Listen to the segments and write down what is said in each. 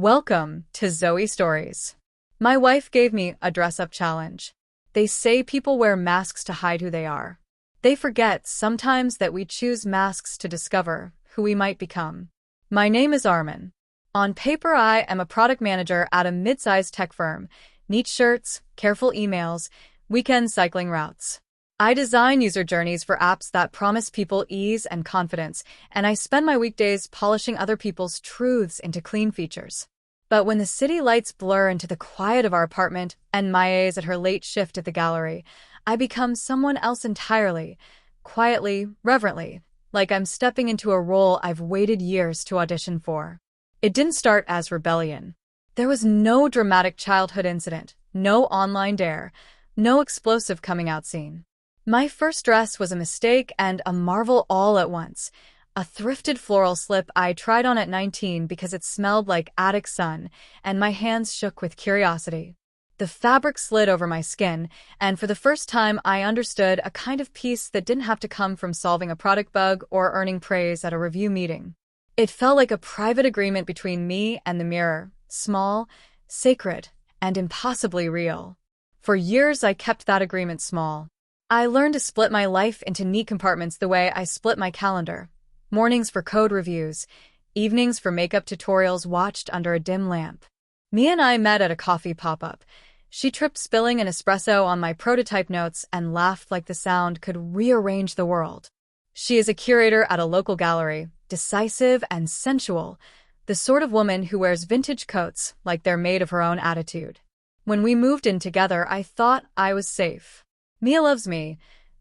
Welcome to Zoe Stories. My wife gave me a dress-up challenge. They say people wear masks to hide who they are. They forget sometimes that we choose masks to discover who we might become. My name is Armin. On paper, I am a product manager at a mid-sized tech firm. Neat shirts, careful emails, weekend cycling routes. I design user journeys for apps that promise people ease and confidence, and I spend my weekdays polishing other people's truths into clean features. But when the city lights blur into the quiet of our apartment and Maya's at her late shift at the gallery, I become someone else entirely, quietly, reverently, like I'm stepping into a role I've waited years to audition for. It didn't start as rebellion. There was no dramatic childhood incident, no online dare, no explosive coming-out scene. My first dress was a mistake and a marvel all at once. A thrifted floral slip I tried on at 19 because it smelled like attic sun, and my hands shook with curiosity. The fabric slid over my skin, and for the first time I understood a kind of peace that didn't have to come from solving a product bug or earning praise at a review meeting. It felt like a private agreement between me and the mirror, small, sacred, and impossibly real. For years I kept that agreement small. I learned to split my life into neat compartments the way I split my calendar. Mornings for code reviews, evenings for makeup tutorials watched under a dim lamp. Mia and I met at a coffee pop-up. She tripped spilling an espresso on my prototype notes and laughed like the sound could rearrange the world. She is a curator at a local gallery, decisive and sensual, the sort of woman who wears vintage coats like they're made of her own attitude. When we moved in together, I thought I was safe. Mia loves me.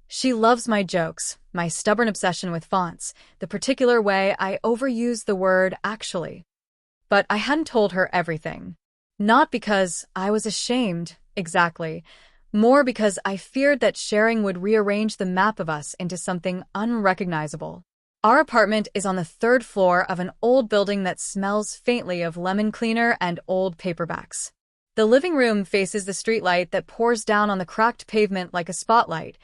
She loves my jokes, my stubborn obsession with fonts, the particular way I overuse the word actually. But I hadn't told her everything. Not because I was ashamed, exactly. More because I feared that sharing would rearrange the map of us into something unrecognizable. Our apartment is on the third floor of an old building that smells faintly of lemon cleaner and old paperbacks. The living room faces the streetlight that pours down on the cracked pavement like a spotlight.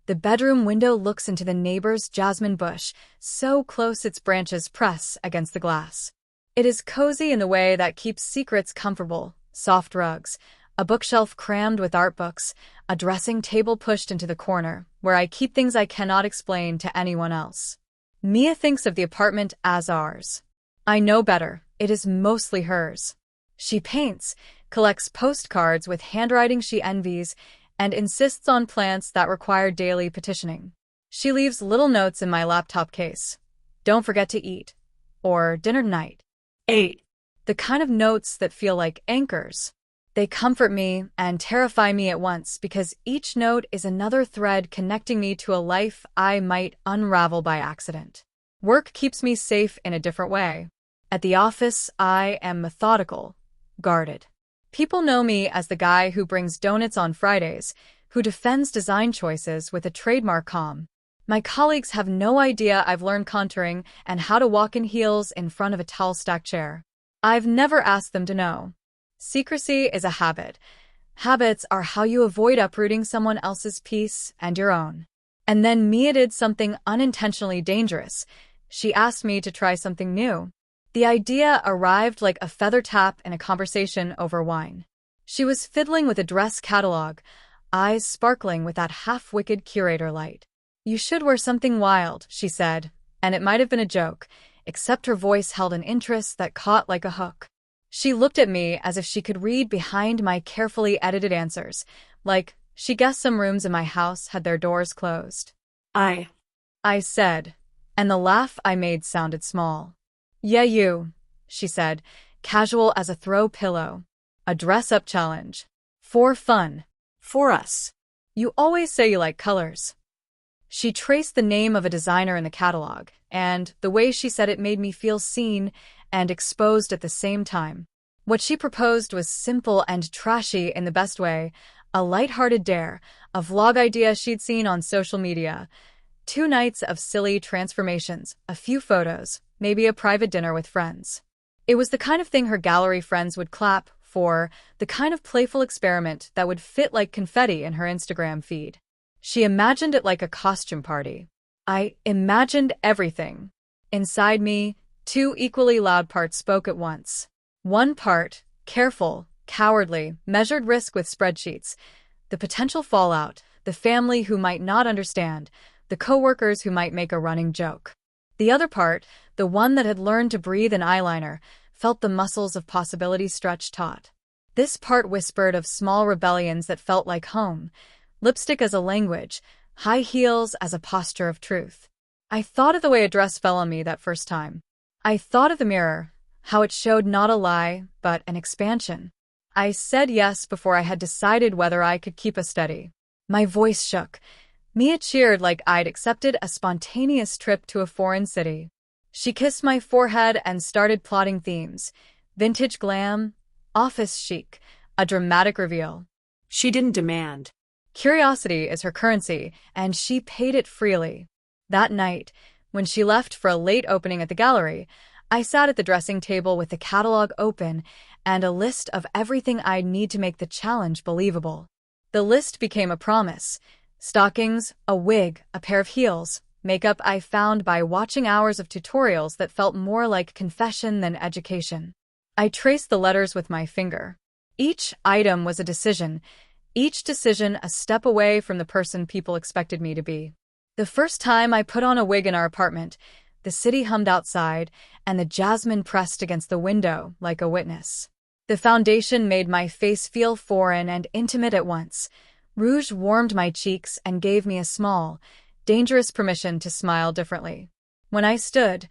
The bedroom window looks into the neighbor's jasmine bush, so close its branches press against the glass. It is cozy in the way that keeps secrets comfortable, soft rugs, a bookshelf crammed with art books, a dressing table pushed into the corner, where I keep things I cannot explain to anyone else. Mia thinks of the apartment as ours. I know better. It is mostly hers. She paints, collects postcards with handwriting she envies, and insists on plants that require daily petitioning. She leaves little notes in my laptop case. Don't forget to eat. Or dinner tonight. 8. The kind of notes that feel like anchors. They comfort me and terrify me at once because each note is another thread connecting me to a life I might unravel by accident. Work keeps me safe in a different way. At the office, I am methodical, guarded. People know me as the guy who brings donuts on Fridays, who defends design choices with a trademark calm. My colleagues have no idea I've learned contouring and how to walk in heels in front of a towel-stacked chair. I've never asked them to know. Secrecy is a habit. Habits are how you avoid uprooting someone else's peace and your own. And then Mia did something unintentionally dangerous. She asked me to try something new. The idea arrived like a feather tap in a conversation over wine. She was fiddling with a dress catalog, eyes sparkling with that half-wicked curator light. You should wear something wild, she said, and it might have been a joke, except her voice held an interest that caught like a hook. She looked at me as if she could read behind my carefully edited answers, like she guessed some rooms in my house had their doors closed. I said, and the laugh I made sounded small. Yeah, you, she said, casual as a throw pillow. A dress-up challenge. For fun. For us. You always say you like colors. She traced the name of a designer in the catalog, and the way she said it made me feel seen and exposed at the same time. What she proposed was simple and trashy in the best way, a light-hearted dare, a vlog idea she'd seen on social media. 2 nights of silly transformations, a few photos, maybe a private dinner with friends. It was the kind of thing her gallery friends would clap for, the kind of playful experiment that would fit like confetti in her Instagram feed. She imagined it like a costume party. I imagined everything. Inside me, 2 equally loud parts spoke at once. One part, careful, cowardly, measured risk with spreadsheets. The potential fallout, the family who might not understand, the coworkers who might make a running joke. The other part, the one that had learned to breathe in eyeliner, felt the muscles of possibility stretch taut. This part whispered of small rebellions that felt like home, lipstick as a language, high heels as a posture of truth. I thought of the way a dress fell on me that first time. I thought of the mirror, how it showed not a lie, but an expansion. I said yes before I had decided whether I could keep a steady. My voice shook. Mia cheered like I'd accepted a spontaneous trip to a foreign city. She kissed my forehead and started plotting themes. Vintage glam, office chic, a dramatic reveal. She didn't demand. Curiosity is her currency, and she paid it freely. That night, when she left for a late opening at the gallery, I sat at the dressing table with the catalog open and a list of everything I'd need to make the challenge believable. The list became a promise. Stockings, a wig, a pair of heels, makeup I found by watching hours of tutorials that felt more like confession than education. I traced the letters with my finger. Each item was a decision, each decision a step away from the person people expected me to be. The first time I put on a wig in our apartment, the city hummed outside, and the jasmine pressed against the window like a witness. The foundation made my face feel foreign and intimate at once. Rouge warmed my cheeks and gave me a small, dangerous permission to smile differently. When I stood,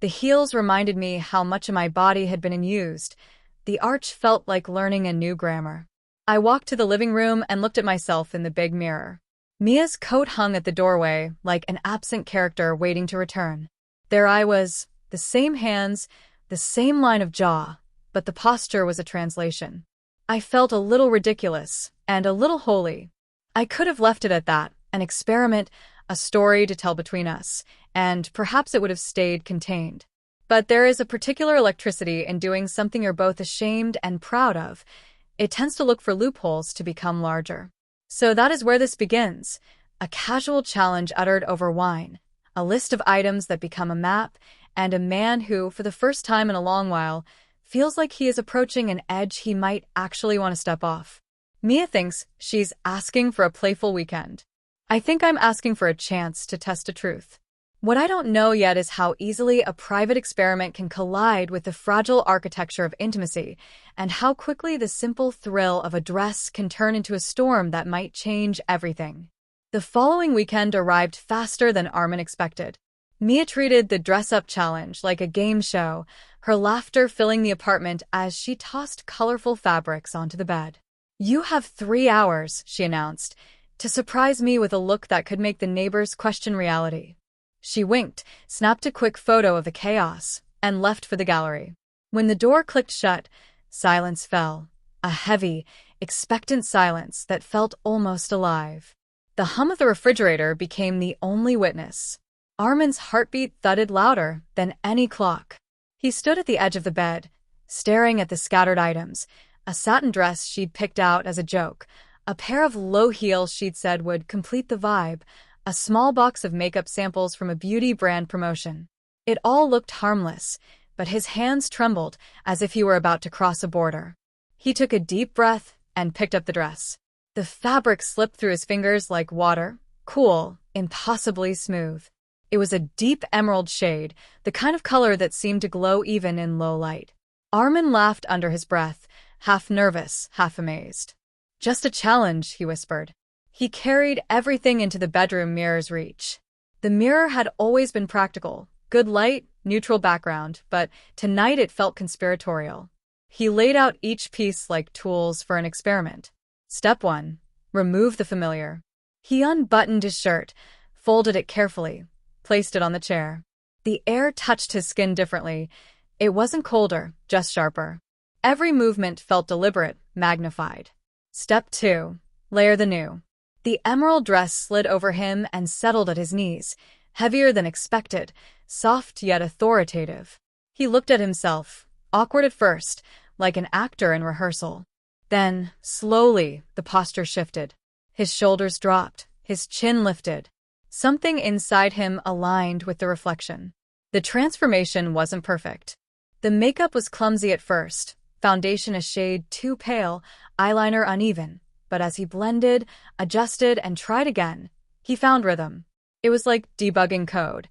the heels reminded me how much of my body had been unused. The arch felt like learning a new grammar. I walked to the living room and looked at myself in the big mirror. Mia's coat hung at the doorway like an absent character waiting to return. There I was, the same hands, the same line of jaw, but the posture was a translation. I felt a little ridiculous and a little holy. I could have left it at that, an experiment, a story to tell between us, and perhaps it would have stayed contained. But there is a particular electricity in doing something you're both ashamed and proud of. It tends to look for loopholes to become larger. So that is where this begins, a casual challenge uttered over wine, a list of items that become a map, and a man who, for the first time in a long while, feels like he is approaching an edge he might actually want to step off. Mia thinks she's asking for a playful weekend. I think I'm asking for a chance to test a truth. What I don't know yet is how easily a private experiment can collide with the fragile architecture of intimacy, and how quickly the simple thrill of a dress can turn into a storm that might change everything. The following weekend arrived faster than Armin expected. Mia treated the dress-up challenge like a game show, her laughter filling the apartment as she tossed colorful fabrics onto the bed. "You have 3 hours," she announced, to surprise me with a look that could make the neighbors question reality. She winked, snapped a quick photo of the chaos, and left for the gallery. When the door clicked shut, silence fell, a heavy, expectant silence that felt almost alive. The hum of the refrigerator became the only witness. Armin's heartbeat thudded louder than any clock. He stood at the edge of the bed, staring at the scattered items, a satin dress she'd picked out as a joke, a pair of low heels she'd said would complete the vibe, a small box of makeup samples from a beauty brand promotion. It all looked harmless, but his hands trembled as if he were about to cross a border. He took a deep breath and picked up the dress. The fabric slipped through his fingers like water, cool, impossibly smooth. It was a deep emerald shade, the kind of color that seemed to glow even in low light. Armin laughed under his breath, half nervous, half amazed. "Just a challenge," he whispered. He carried everything into the bedroom mirror's reach. The mirror had always been practical, good light, neutral background, but tonight it felt conspiratorial. He laid out each piece like tools for an experiment. Step 1. Remove the familiar. He unbuttoned his shirt, folded it carefully, placed it on the chair. The air touched his skin differently. It wasn't colder, just sharper. Every movement felt deliberate, magnified. Step 2. Layer the new. The emerald dress slid over him and settled at his knees, heavier than expected, soft yet authoritative. He looked at himself, awkward at first, like an actor in rehearsal. Then, slowly, the posture shifted. His shoulders dropped, his chin lifted. Something inside him aligned with the reflection. The transformation wasn't perfect. The makeup was clumsy at first, foundation a shade too pale, eyeliner uneven, but as he blended, adjusted, and tried again, he found rhythm. It was like debugging code.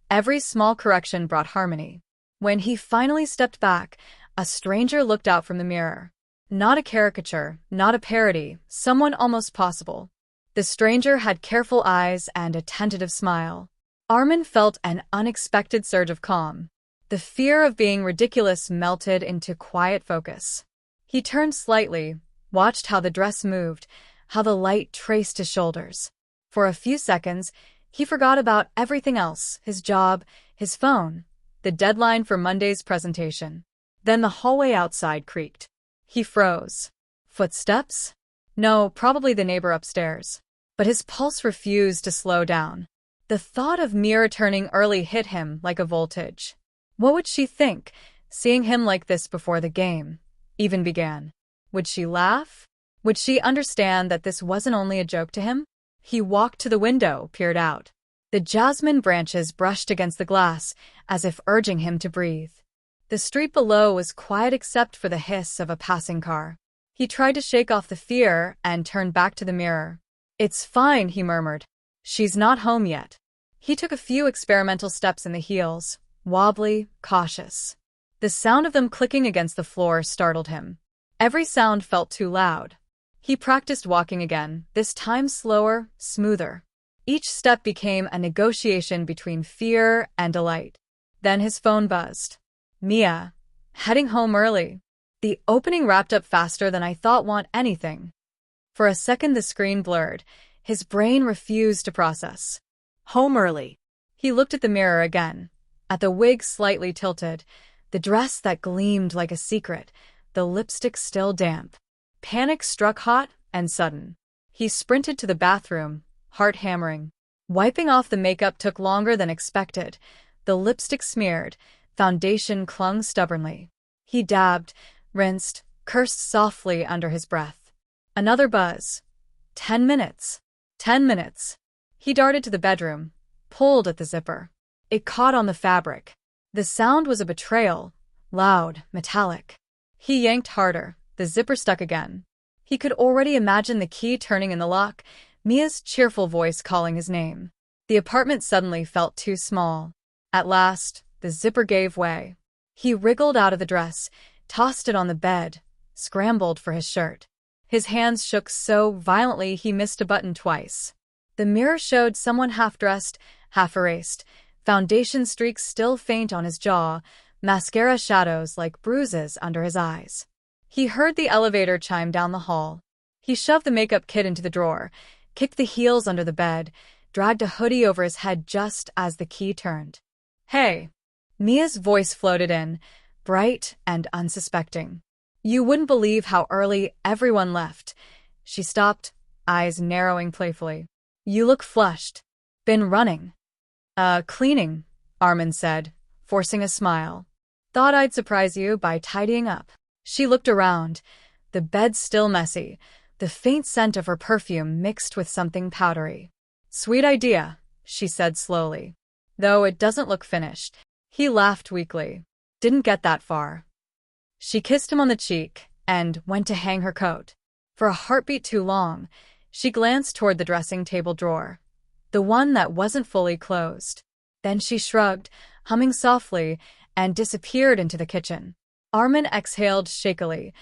Every small correction brought harmony. When he finally stepped back, a stranger looked out from the mirror. Not a caricature, not a parody, someone almost possible. The stranger had careful eyes and a tentative smile. Armin felt an unexpected surge of calm. The fear of being ridiculous melted into quiet focus. He turned slightly, watched how the dress moved, how the light traced his shoulders. For a few seconds, he forgot about everything else, his job, his phone, the deadline for Monday's presentation. Then the hallway outside creaked. He froze. Footsteps? No, probably the neighbor upstairs. But his pulse refused to slow down. The thought of Mia returning early hit him like a voltage. What would she think, seeing him like this before the game even began? Would she laugh? Would she understand that this wasn't only a joke to him? He walked to the window, peered out. The jasmine branches brushed against the glass, as if urging him to breathe. The street below was quiet except for the hiss of a passing car. He tried to shake off the fear and turned back to the mirror. "It's fine," he murmured. "She's not home yet." He took a few experimental steps in the heels, wobbly, cautious. The sound of them clicking against the floor startled him. Every sound felt too loud. He practiced walking again, this time slower, smoother. Each step became a negotiation between fear and delight. Then his phone buzzed. "Mia. Heading home early. The opening wrapped up faster than I thought. Want anything?" For a second the screen blurred. His brain refused to process. Home early. He looked at the mirror again. At the wig slightly tilted, the dress that gleamed like a secret, the lipstick still damp. Panic struck hot and sudden. He sprinted to the bathroom, heart hammering. Wiping off the makeup took longer than expected. The lipstick smeared, foundation clung stubbornly. He dabbed, rinsed, cursed softly under his breath. Another buzz. 10 minutes. 10 minutes. He darted to the bedroom, pulled at the zipper. It caught on the fabric. The sound was a betrayal, loud, metallic. He yanked harder. The zipper stuck again. He could already imagine the key turning in the lock, Mia's cheerful voice calling his name. The apartment suddenly felt too small. At last, the zipper gave way. He wriggled out of the dress, tossed it on the bed, scrambled for his shirt. His hands shook so violently he missed a button twice. The mirror showed someone half-dressed, half-erased, foundation streaks still faint on his jaw, mascara shadows like bruises under his eyes. He heard the elevator chime down the hall. He shoved the makeup kit into the drawer, kicked the heels under the bed, dragged a hoodie over his head just as the key turned. "Hey!" Mia's voice floated in, bright and unsuspecting. "You wouldn't believe how early everyone left." She stopped, eyes narrowing playfully. "You look flushed. Been running?" Cleaning," Armin said, forcing a smile. "Thought I'd surprise you by tidying up." She looked around, the bed still messy, the faint scent of her perfume mixed with something powdery. "Sweet idea," she said slowly. "Though it doesn't look finished." He laughed weakly. "Didn't get that far." She kissed him on the cheek and went to hang her coat. For a heartbeat too long, she glanced toward the dressing table drawer, the one that wasn't fully closed. Then she shrugged, humming softly, and disappeared into the kitchen. Armin exhaled shakily,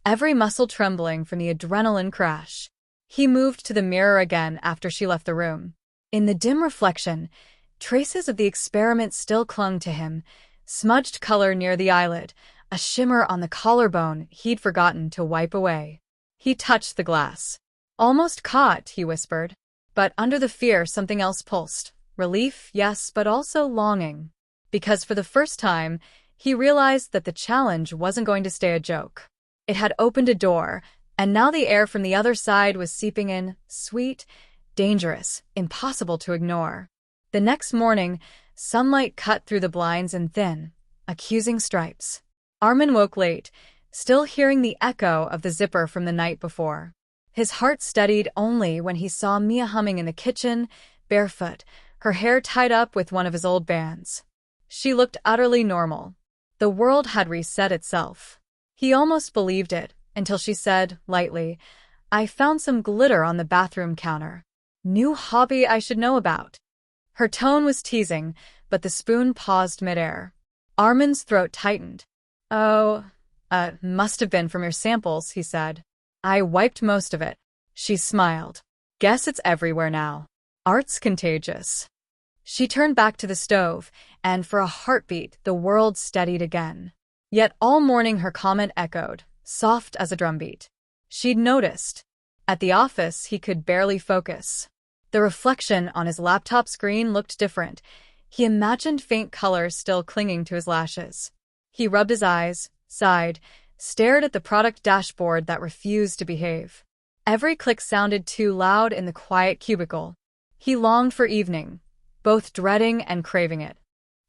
every muscle trembling from the adrenaline crash. He moved to the mirror again after she left the room. In the dim reflection, traces of the experiment still clung to him, smudged color near the eyelid, a shimmer on the collarbone he'd forgotten to wipe away. He touched the glass. "Almost caught," he whispered. But under the fear something else pulsed. Relief, yes, but also longing. Because for the first time, he realized that the challenge wasn't going to stay a joke. It had opened a door, and now the air from the other side was seeping in, sweet, dangerous, impossible to ignore. The next morning, sunlight cut through the blinds in thin, accusing stripes. Armin woke late, still hearing the echo of the zipper from the night before. His heart steadied only when he saw Mia humming in the kitchen, barefoot, her hair tied up with one of his old bands. She looked utterly normal. The world had reset itself. He almost believed it, until she said, lightly, "I found some glitter on the bathroom counter. New hobby I should know about." Her tone was teasing, but the spoon paused midair. Armin's throat tightened. "Oh, must have been from your samples," he said. "I wiped most of it." She smiled. "Guess it's everywhere now. Art's contagious." She turned back to the stove, and for a heartbeat, the world steadied again. Yet all morning her comment echoed, soft as a drumbeat. She'd noticed. At the office, he could barely focus. The reflection on his laptop screen looked different. He imagined faint colors still clinging to his lashes. He rubbed his eyes, sighed, stared at the product dashboard that refused to behave. Every click sounded too loud in the quiet cubicle. He longed for evening, both dreading and craving it.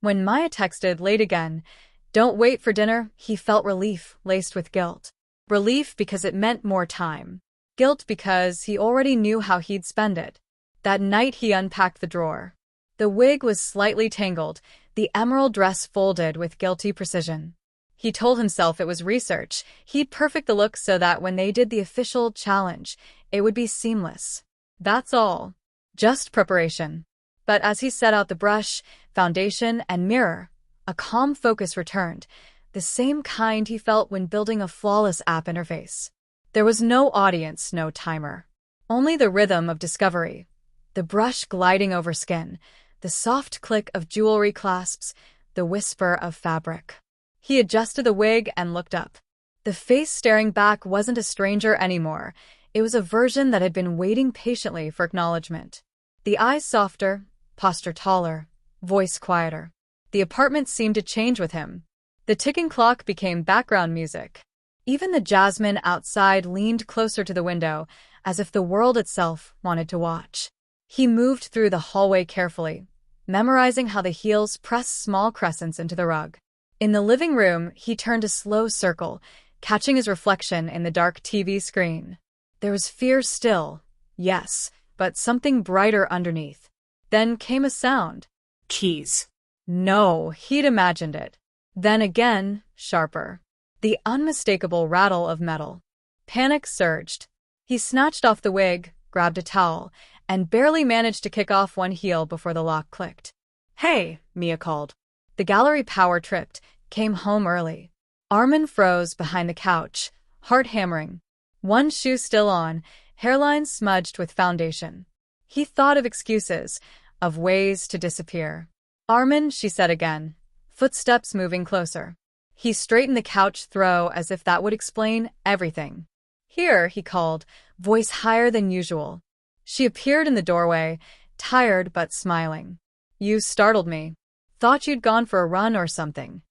When Maya texted late again, "Don't wait for dinner," he felt relief laced with guilt. Relief because it meant more time. Guilt because he already knew how he'd spend it. That night he unpacked the drawer. The wig was slightly tangled, the emerald dress folded with guilty precision. He told himself it was research. He'd perfect the look so that when they did the official challenge, it would be seamless. That's all. Just preparation. But as he set out the brush, foundation, and mirror, a calm focus returned, the same kind he felt when building a flawless app interface. There was no audience, no timer. Only the rhythm of discovery. The brush gliding over skin, the soft click of jewelry clasps, the whisper of fabric. He adjusted the wig and looked up. The face staring back wasn't a stranger anymore. It was a version that had been waiting patiently for acknowledgement. The eyes softer, posture taller, voice quieter. The apartment seemed to change with him. The ticking clock became background music. Even the jasmine outside leaned closer to the window, as if the world itself wanted to watch. He moved through the hallway carefully, memorizing how the heels pressed small crescents into the rug. In the living room, he turned a slow circle, catching his reflection in the dark TV screen. There was fear still, yes, but something brighter underneath. Then came a sound. Keys. No, he'd imagined it. Then again, sharper. The unmistakable rattle of metal. Panic surged. He snatched off the wig, grabbed a towel, and barely managed to kick off one heel before the lock clicked. "Hey," Mia called. The gallery power tripped, came home early. Armin froze behind the couch, heart hammering. One shoe still on, hairline smudged with foundation. He thought of excuses, of ways to disappear. "Armin," she said again, footsteps moving closer. He straightened the couch throw as if that would explain everything. "Here," he called, voice higher than usual. She appeared in the doorway, tired but smiling. "You startled me. Thought you'd gone for a run or something."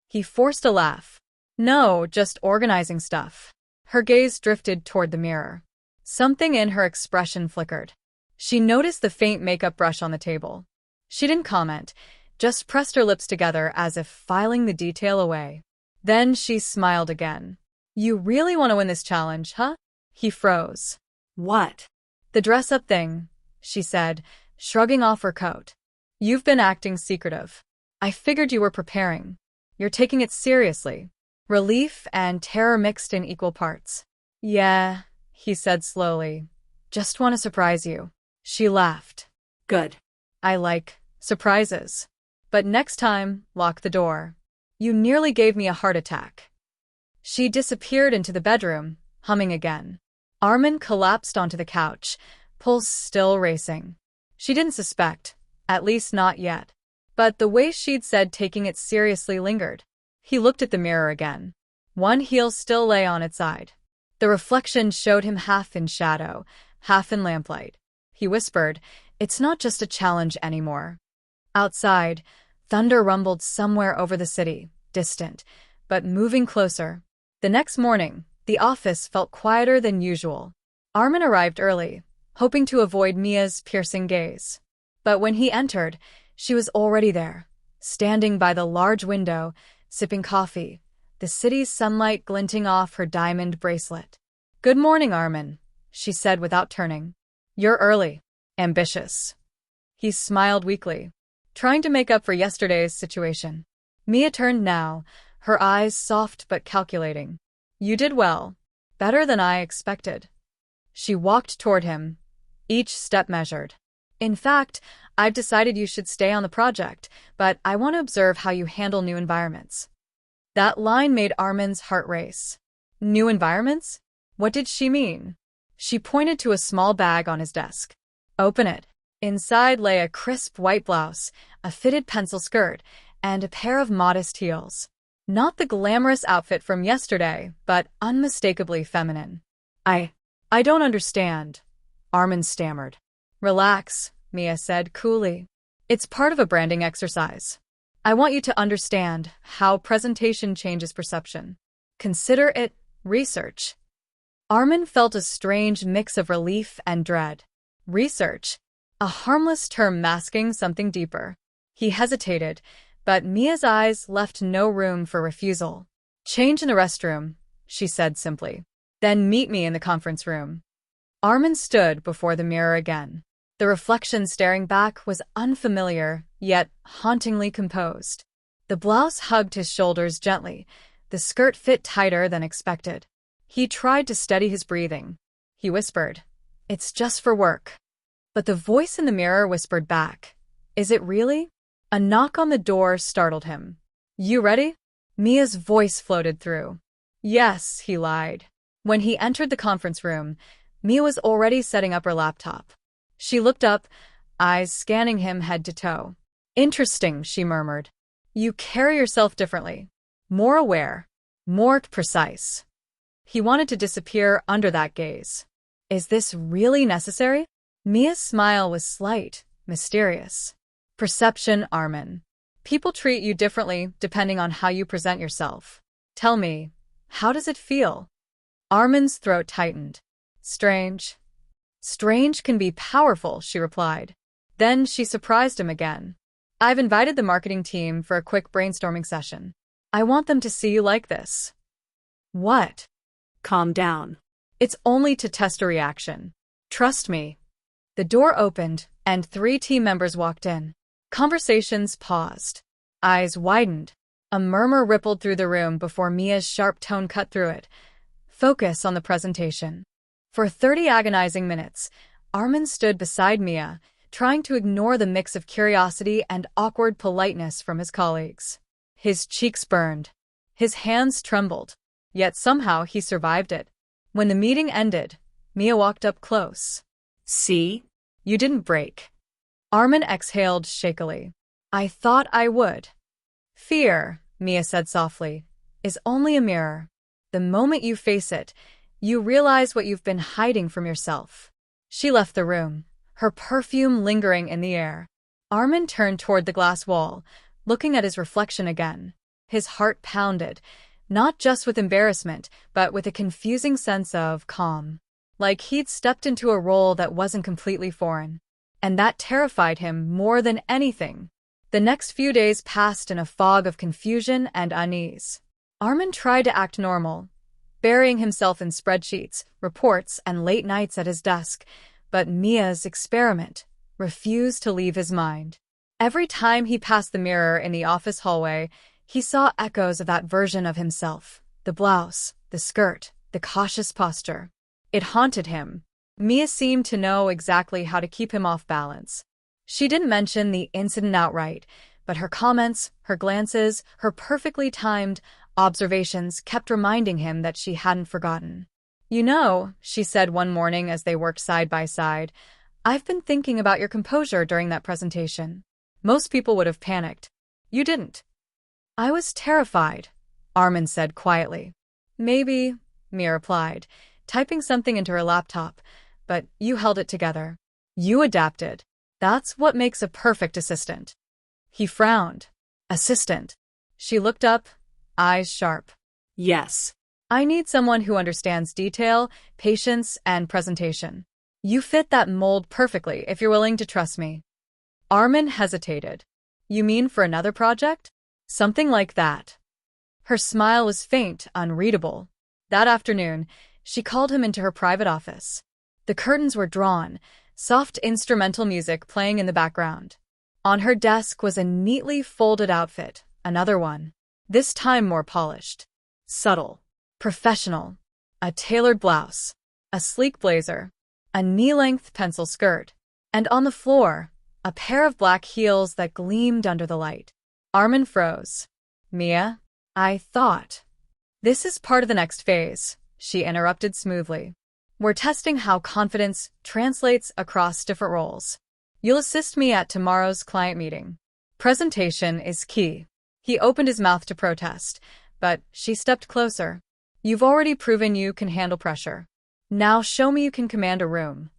He forced a laugh. "No, just organizing stuff." Her gaze drifted toward the mirror. Something in her expression flickered. She noticed the faint makeup brush on the table. She didn't comment, just pressed her lips together as if filing the detail away. Then she smiled again. "You really want to win this challenge, huh?" He froze. What? "The dress-up thing," she said, shrugging off her coat. "You've been acting secretive. I figured you were preparing. You're taking it seriously." Relief and terror mixed in equal parts. "Yeah," he said slowly. "Just want to surprise you." She laughed. Good. "I like surprises. But next time, lock the door. You nearly gave me a heart attack." She disappeared into the bedroom, humming again. Armin collapsed onto the couch, pulse still racing. She didn't suspect, at least not yet. But the way she'd said taking it seriously lingered. He looked at the mirror again. One heel still lay on its side. The reflection showed him half in shadow, half in lamplight. He whispered, "It's not just a challenge anymore." Outside, thunder rumbled somewhere over the city, distant, but moving closer. The next morning, the office felt quieter than usual. Armin arrived early, hoping to avoid Mia's piercing gaze. But when he entered, she was already there, standing by the large window, sipping coffee, the city's sunlight glinting off her diamond bracelet. "Good morning, Armin," she said without turning. "You're early. Ambitious." He smiled weakly, trying to make up for yesterday's situation. Mia turned now, her eyes soft but calculating. You did well. Better than I expected. She walked toward him, each step measured. In fact, I've decided you should stay on the project, but I want to observe how you handle new environments. That line made Armin's heart race. New environments? What did she mean? She pointed to a small bag on his desk. Open it. Inside lay a crisp white blouse, a fitted pencil skirt, and a pair of modest heels. Not the glamorous outfit from yesterday, but unmistakably feminine. I don't understand, Armin stammered. Relax, Mia said coolly. It's part of a branding exercise. I want you to understand how presentation changes perception. Consider it research. Armin felt a strange mix of relief and dread. Research, a harmless term masking something deeper. He hesitated, but Mia's eyes left no room for refusal. Change in the restroom, she said simply. Then meet me in the conference room. Armin stood before the mirror again. The reflection staring back was unfamiliar, yet hauntingly composed. The blouse hugged his shoulders gently. The skirt fit tighter than expected. He tried to steady his breathing. He whispered, "It's just for work." But the voice in the mirror whispered back, "Is it really?" A knock on the door startled him. "You ready?" Mia's voice floated through. "Yes," he lied. When he entered the conference room, Mia was already setting up her laptop. She looked up, eyes scanning him head to toe. "Interesting," she murmured. "You carry yourself differently. More aware, more precise." He wanted to disappear under that gaze. Is this really necessary? Mia's smile was slight, mysterious. Perception, Armin. People treat you differently depending on how you present yourself. Tell me, how does it feel? Armin's throat tightened. Strange. Strange can be powerful, she replied. Then she surprised him again. I've invited the marketing team for a quick brainstorming session. I want them to see you like this. What? Calm down. It's only to test a reaction. Trust me. The door opened, and 3 team members walked in. Conversations paused. Eyes widened. A murmur rippled through the room before Mia's sharp tone cut through it. Focus on the presentation. For 30 agonizing minutes, Armin stood beside Mia, trying to ignore the mix of curiosity and awkward politeness from his colleagues. His cheeks burned. His hands trembled. Yet somehow he survived it. When the meeting ended, Mia walked up close. See? You didn't break. Armin exhaled shakily. I thought I would. Fear, Mia said softly, is only a mirror. The moment you face it, you realize what you've been hiding from yourself. She left the room, her perfume lingering in the air. Armin turned toward the glass wall, looking at his reflection again. His heart pounded, not just with embarrassment, but with a confusing sense of calm. Like he'd stepped into a role that wasn't completely foreign. And that terrified him more than anything. The next few days passed in a fog of confusion and unease. Armin tried to act normal, burying himself in spreadsheets, reports, and late nights at his desk, but Mia's experiment refused to leave his mind. Every time he passed the mirror in the office hallway, he saw echoes of that version of himself. The blouse, the skirt, the cautious posture. It haunted him. Mia seemed to know exactly how to keep him off balance. She didn't mention the incident outright, but her comments, her glances, her perfectly timed observations kept reminding him that she hadn't forgotten. You know, she said one morning as they worked side by side, I've been thinking about your composure during that presentation. Most people would have panicked. You didn't. I was terrified, Armin said quietly. Maybe, Mia replied, typing something into her laptop, but you held it together. You adapted. That's what makes a perfect assistant. He frowned. Assistant. She looked up, eyes sharp. Yes. I need someone who understands detail, patience, and presentation. You fit that mold perfectly if you're willing to trust me. Armin hesitated. You mean for another project? Something like that. Her smile was faint, unreadable. That afternoon, she called him into her private office. The curtains were drawn, soft instrumental music playing in the background. On her desk was a neatly folded outfit, another one. this time more polished. Subtle. Professional. A tailored blouse. A sleek blazer. A knee-length pencil skirt. And on the floor, a pair of black heels that gleamed under the light. Armin froze. Mia? I thought. This is part of the next phase, she interrupted smoothly. We're testing how confidence translates across different roles. You'll assist me at tomorrow's client meeting. Presentation is key. He opened his mouth to protest, but she stepped closer. You've already proven you can handle pressure. Now show me you can command a room.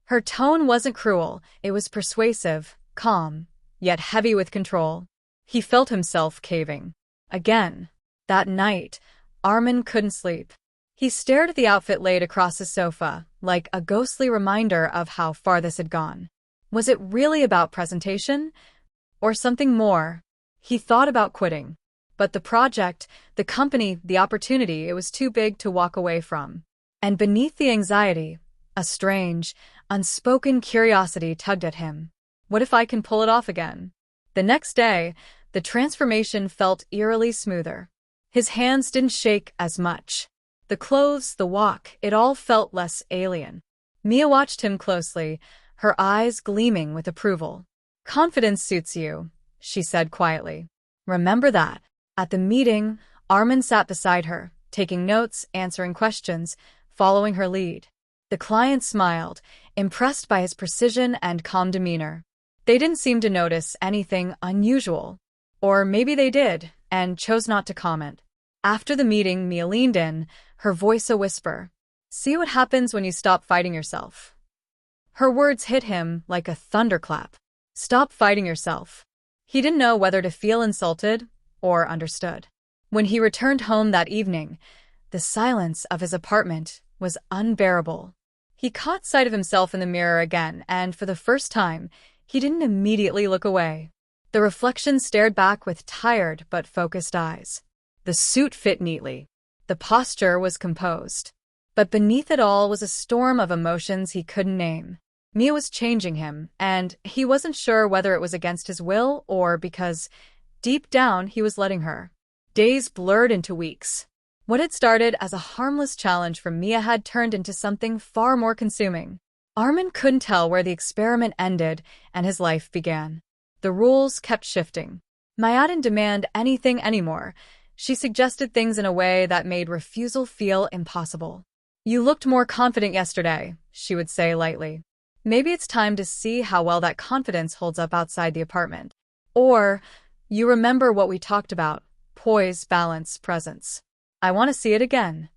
Her tone wasn't cruel, it was persuasive, calm, yet heavy with control. He felt himself caving. Again. That night, Armin couldn't sleep. He stared at the outfit laid across his sofa, like a ghostly reminder of how far this had gone. Was it really about presentation? Or something more? He thought about quitting. But the project, the company, the opportunity, it was too big to walk away from. And beneath the anxiety, a strange, unspoken curiosity tugged at him. What if I can pull it off again? The next day, the transformation felt eerily smoother. His hands didn't shake as much. The clothes, the walk, it all felt less alien. Mia watched him closely, her eyes gleaming with approval. Confidence suits you, she said quietly. Remember that. At the meeting, Armin sat beside her, taking notes, answering questions, following her lead. The client smiled, impressed by his precision and calm demeanor. They didn't seem to notice anything unusual. Or maybe they did, and chose not to comment. After the meeting, Mia leaned in, her voice a whisper. See what happens when you stop fighting yourself. Her words hit him like a thunderclap. Stop fighting yourself. He didn't know whether to feel insulted or understood. When he returned home that evening, the silence of his apartment was unbearable. He caught sight of himself in the mirror again, and for the first time, he didn't immediately look away. The reflection stared back with tired but focused eyes. The suit fit neatly. The posture was composed. But beneath it all was a storm of emotions he couldn't name. Mia was changing him, and he wasn't sure whether it was against his will or because, deep down, he was letting her. Days blurred into weeks. What had started as a harmless challenge from Mia had turned into something far more consuming. Armin couldn't tell where the experiment ended and his life began. The rules kept shifting. Mia didn't demand anything anymore. She suggested things in a way that made refusal feel impossible. You looked more confident yesterday, she would say lightly. Maybe it's time to see how well that confidence holds up outside the apartment. Or, you remember what we talked about, poise, balance, presence. I want to see it again.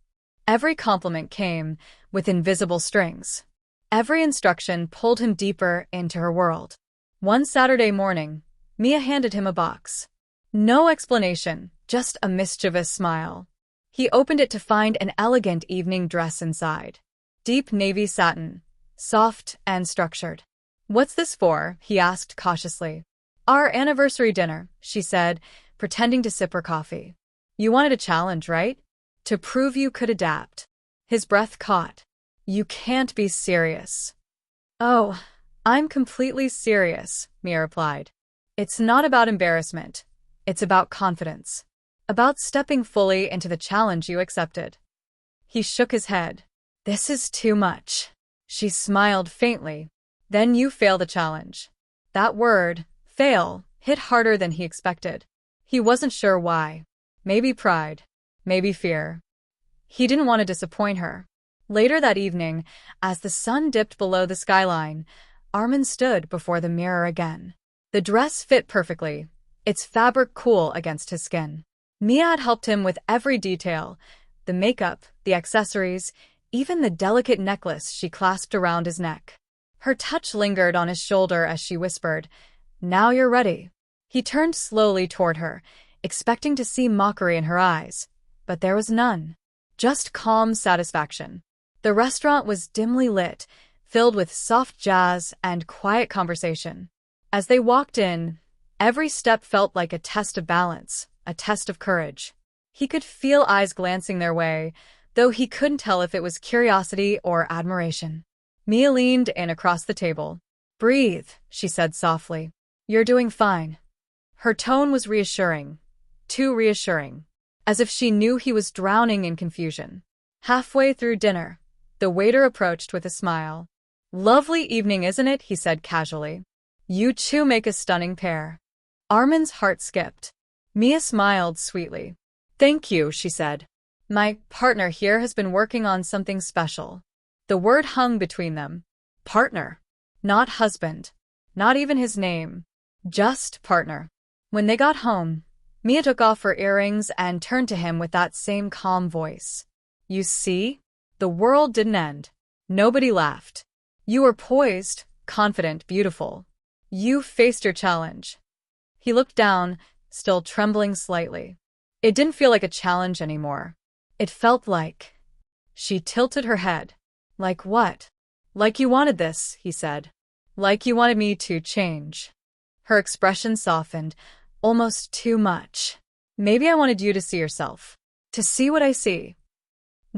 Every compliment came with invisible strings. Every instruction pulled him deeper into her world. One Saturday morning, Mia handed him a box. No explanation, just a mischievous smile. He opened it to find an elegant evening dress inside. Deep navy satin, soft and structured. What's this for? He asked cautiously. Our anniversary dinner, she said, pretending to sip her coffee. You wanted a challenge, right? To prove you could adapt. His breath caught. You can't be serious. Oh, I'm completely serious, Mia replied. It's not about embarrassment. It's about confidence. About stepping fully into the challenge you accepted. He shook his head. This is too much. She smiled faintly. Then you fail the challenge. That word, fail, hit harder than he expected. He wasn't sure why. Maybe pride. Maybe fear. He didn't want to disappoint her. Later that evening, as the sun dipped below the skyline, Armin stood before the mirror again. The dress fit perfectly, its fabric cool against his skin. Mia had helped him with every detail, the makeup, the accessories, even the delicate necklace she clasped around his neck. Her touch lingered on his shoulder as she whispered, "Now you're ready." He turned slowly toward her, expecting to see mockery in her eyes, but there was none. Just calm satisfaction. The restaurant was dimly lit, filled with soft jazz and quiet conversation. As they walked in, every step felt like a test of balance, a test of courage. He could feel eyes glancing their way, though he couldn't tell if it was curiosity or admiration. Mia leaned in across the table. Breathe, she said softly. You're doing fine. Her tone was reassuring. too reassuring. As if she knew he was drowning in confusion. Halfway through dinner, the waiter approached with a smile. "Lovely evening, isn't it?" he said casually. "You two make a stunning pair." Armin's heart skipped. Mia smiled sweetly. "Thank you," she said. "My partner here has been working on something special." The word hung between them. Partner. Not husband. Not even his name. Just partner. When they got home, Mia took off her earrings and turned to him with that same calm voice. "You see? The world didn't end. Nobody laughed. You were poised, confident, beautiful. You faced your challenge." He looked down, still trembling slightly. It didn't feel like a challenge anymore. It felt like... She tilted her head. "Like what?" "Like you wanted this," he said. "Like you wanted me to change." Her expression softened, almost too much. "Maybe I wanted you to see yourself. To see what I see."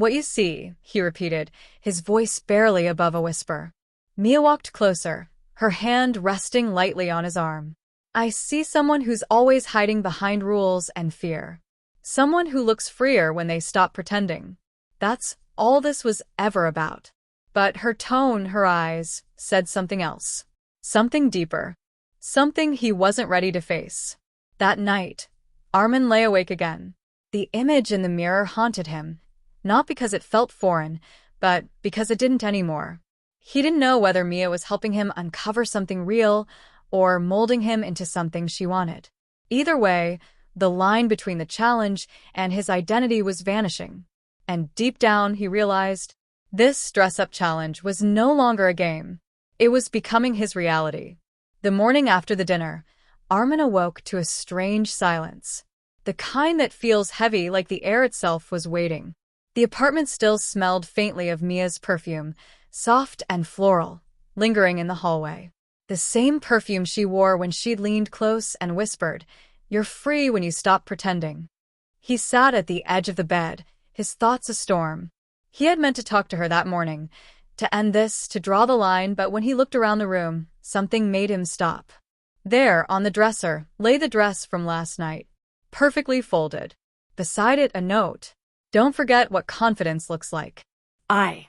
"What you see," he repeated, his voice barely above a whisper. Mia walked closer, her hand resting lightly on his arm. "I see someone who's always hiding behind rules and fear. Someone who looks freer when they stop pretending. That's all this was ever about." But her tone, her eyes, said something else. Something deeper. Something he wasn't ready to face. That night, Armin lay awake again. The image in the mirror haunted him, not because it felt foreign, but because it didn't anymore. He didn't know whether Mia was helping him uncover something real or molding him into something she wanted. Either way, the line between the challenge and his identity was vanishing. And deep down, he realized, this dress-up challenge was no longer a game. It was becoming his reality. The morning after the dinner, Armin awoke to a strange silence. The kind that feels heavy, like the air itself was waiting. The apartment still smelled faintly of Mia's perfume, soft and floral, lingering in the hallway. The same perfume she wore when she'd leaned close and whispered, "You're free when you stop pretending." He sat at the edge of the bed, his thoughts a storm. He had meant to talk to her that morning, to end this, to draw the line, but when he looked around the room, something made him stop. There, on the dresser, lay the dress from last night, perfectly folded. Beside it, a note. "Don't forget what confidence looks like. I."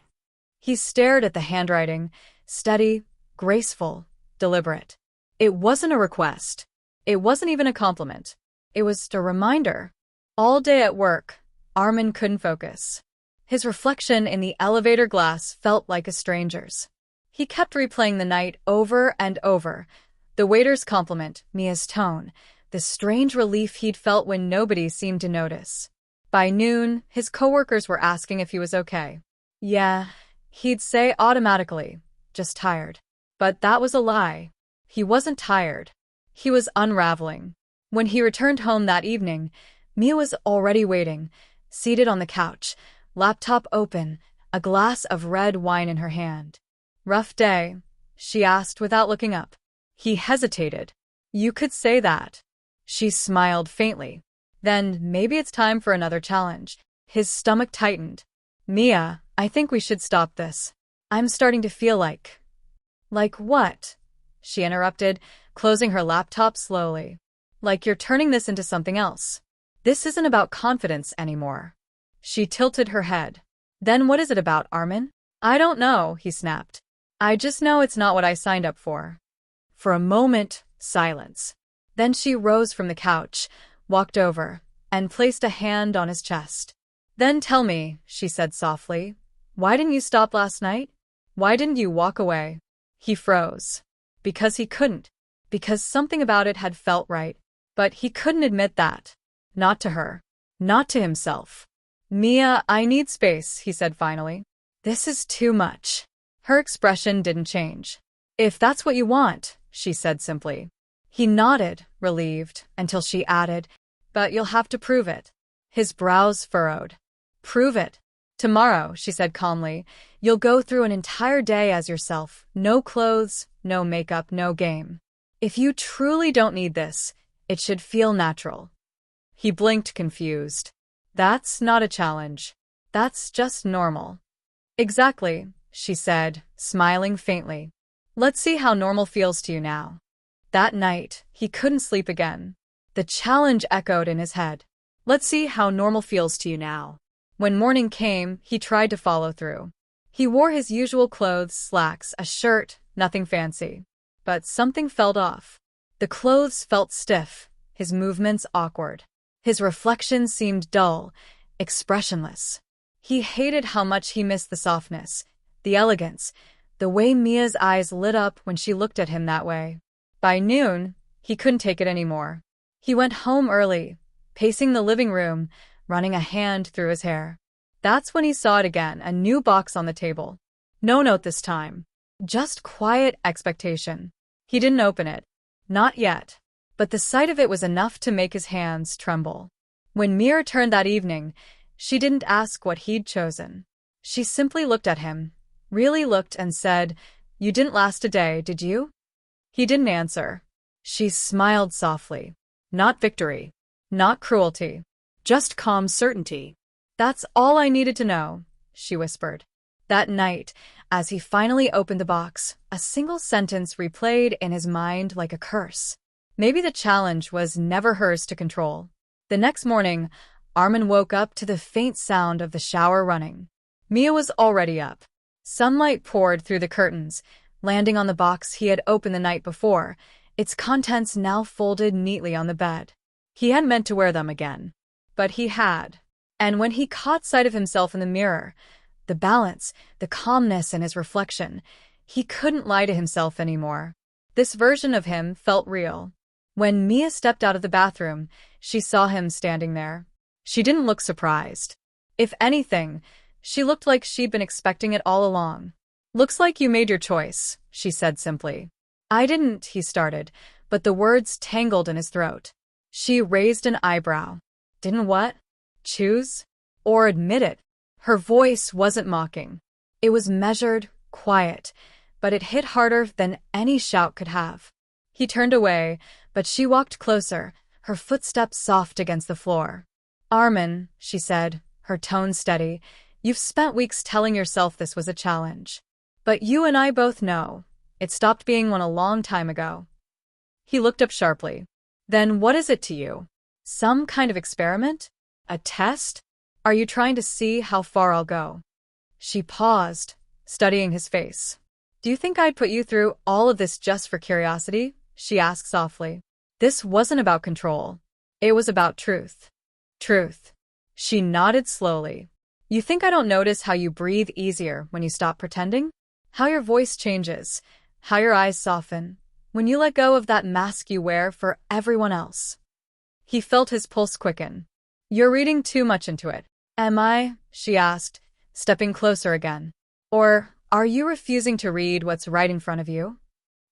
He stared at the handwriting, steady, graceful, deliberate. It wasn't a request. It wasn't even a compliment. It was a reminder. All day at work, Armin couldn't focus. His reflection in the elevator glass felt like a stranger's. He kept replaying the night over and over. The waiter's compliment, Mia's tone, the strange relief he'd felt when nobody seemed to notice. By noon, his coworkers were asking if he was okay. Yeah, he'd say automatically, just tired. But that was a lie. He wasn't tired. He was unraveling. When he returned home that evening, Mia was already waiting, seated on the couch, laptop open, a glass of red wine in her hand. "Rough day?" she asked without looking up. He hesitated. "You could say that." She smiled faintly. "Then maybe it's time for another challenge." His stomach tightened. "Mia, I think we should stop this. I'm starting to feel like..." "Like what?" she interrupted, closing her laptop slowly. "Like you're turning this into something else. This isn't about confidence anymore." She tilted her head. "Then what is it about, Armin?" "I don't know," he snapped. "I just know it's not what I signed up for." For a moment, silence. Then she rose from the couch, walked over, and placed a hand on his chest. "Then tell me," she said softly, "why didn't you stop last night? Why didn't you walk away?" He froze. Because he couldn't. Because something about it had felt right. But he couldn't admit that. Not to her. Not to himself. "Mia, I need space," he said finally. "This is too much." Her expression didn't change. "If that's what you want," she said simply. He nodded, relieved, until she added, "But you'll have to prove it." His brows furrowed. "Prove it?" "Tomorrow," she said calmly, "you'll go through an entire day as yourself. No clothes, no makeup, no game. If you truly don't need this, it should feel natural." He blinked, confused. "That's not a challenge. That's just normal." "Exactly," she said, smiling faintly. "Let's see how normal feels to you now." That night, he couldn't sleep again. The challenge echoed in his head. Let's see how normal feels to you now. When morning came, he tried to follow through. He wore his usual clothes, slacks, a shirt, nothing fancy. But something felt off. The clothes felt stiff, his movements awkward. His reflection seemed dull, expressionless. He hated how much he missed the softness, the elegance, the way Mia's eyes lit up when she looked at him that way. By noon, he couldn't take it anymore. He went home early, pacing the living room, running a hand through his hair. That's when he saw it again, a new box on the table. No note this time. Just quiet expectation. He didn't open it. Not yet. But the sight of it was enough to make his hands tremble. When Mia returned that evening, she didn't ask what he'd chosen. She simply looked at him, really looked, and said, "You didn't last a day, did you?" He didn't answer. She smiled softly. Not victory. Not cruelty. Just calm certainty. "That's all I needed to know," she whispered. That night, as he finally opened the box, a single sentence replayed in his mind like a curse. Maybe the challenge was never hers to control. The next morning, Armin woke up to the faint sound of the shower running. Mia was already up. Sunlight poured through the curtains, landing on the box he had opened the night before, its contents now folded neatly on the bed. He hadn't meant to wear them again. But he had. And when he caught sight of himself in the mirror, the balance, the calmness in his reflection, he couldn't lie to himself anymore. This version of him felt real. When Mia stepped out of the bathroom, she saw him standing there. She didn't look surprised. If anything, she looked like she'd been expecting it all along. "Looks like you made your choice," she said simply. "I didn't," he started, but the words tangled in his throat. She raised an eyebrow. "Didn't what? Choose? Or admit it?" Her voice wasn't mocking. It was measured, quiet, but it hit harder than any shout could have. He turned away, but she walked closer, her footsteps soft against the floor. "Armin," she said, her tone steady, "you've spent weeks telling yourself this was a challenge. But you and I both know it stopped being one a long time ago." He looked up sharply. "Then what is it to you? Some kind of experiment? A test? Are you trying to see how far I'll go?" She paused, studying his face. "Do you think I'd put you through all of this just for curiosity?" she asked softly. This wasn't about control. It was about truth. Truth. She nodded slowly. "You think I don't notice how you breathe easier when you stop pretending? How your voice changes, how your eyes soften, when you let go of that mask you wear for everyone else?" He felt his pulse quicken. "You're reading too much into it." "Am I?" she asked, stepping closer again. "Or are you refusing to read what's right in front of you?"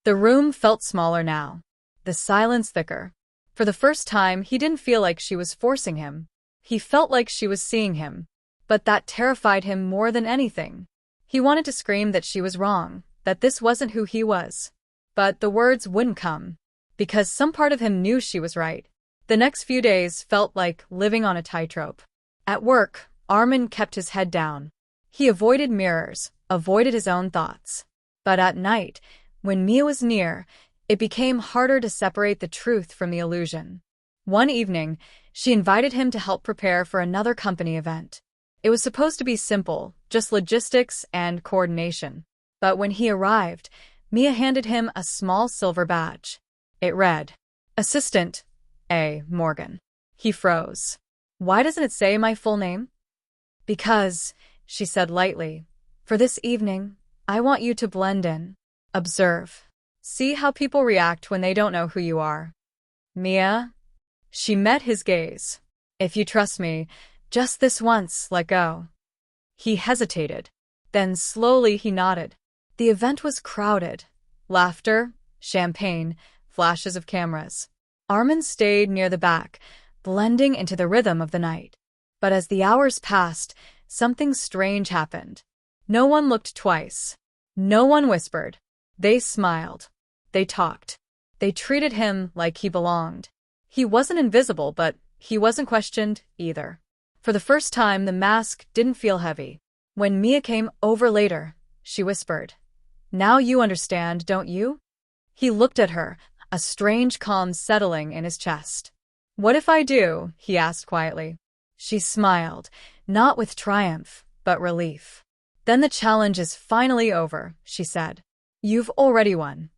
The room felt smaller now, the silence thicker. For the first time, he didn't feel like she was forcing him. He felt like she was seeing him. But that terrified him more than anything. He wanted to scream that she was wrong, that this wasn't who he was. But the words wouldn't come, because some part of him knew she was right. The next few days felt like living on a tightrope. At work, Armin kept his head down. He avoided mirrors, avoided his own thoughts. But at night, when Mia was near, it became harder to separate the truth from the illusion. One evening, she invited him to help prepare for another company event. It was supposed to be simple, just logistics and coordination. But when he arrived, Mia handed him a small silver badge. It read, "Assistant A. Morgan." He froze. "Why doesn't it say my full name?" "Because," she said lightly, "for this evening, I want you to blend in. Observe. See how people react when they don't know who you are." "Mia?" She met his gaze. "If you trust me, just this once, let go." He hesitated. Then slowly he nodded. The event was crowded. Laughter, champagne, flashes of cameras. Armin stayed near the back, blending into the rhythm of the night. But as the hours passed, something strange happened. No one looked twice. No one whispered. They smiled. They talked. They treated him like he belonged. He wasn't invisible, but he wasn't questioned either. For the first time, the mask didn't feel heavy. When Mia came over later, she whispered, "Now you understand, don't you?" He looked at her, a strange calm settling in his chest. What if I do? He asked quietly. She smiled, not with triumph, but relief. Then the challenge is finally over, she said. You've already won.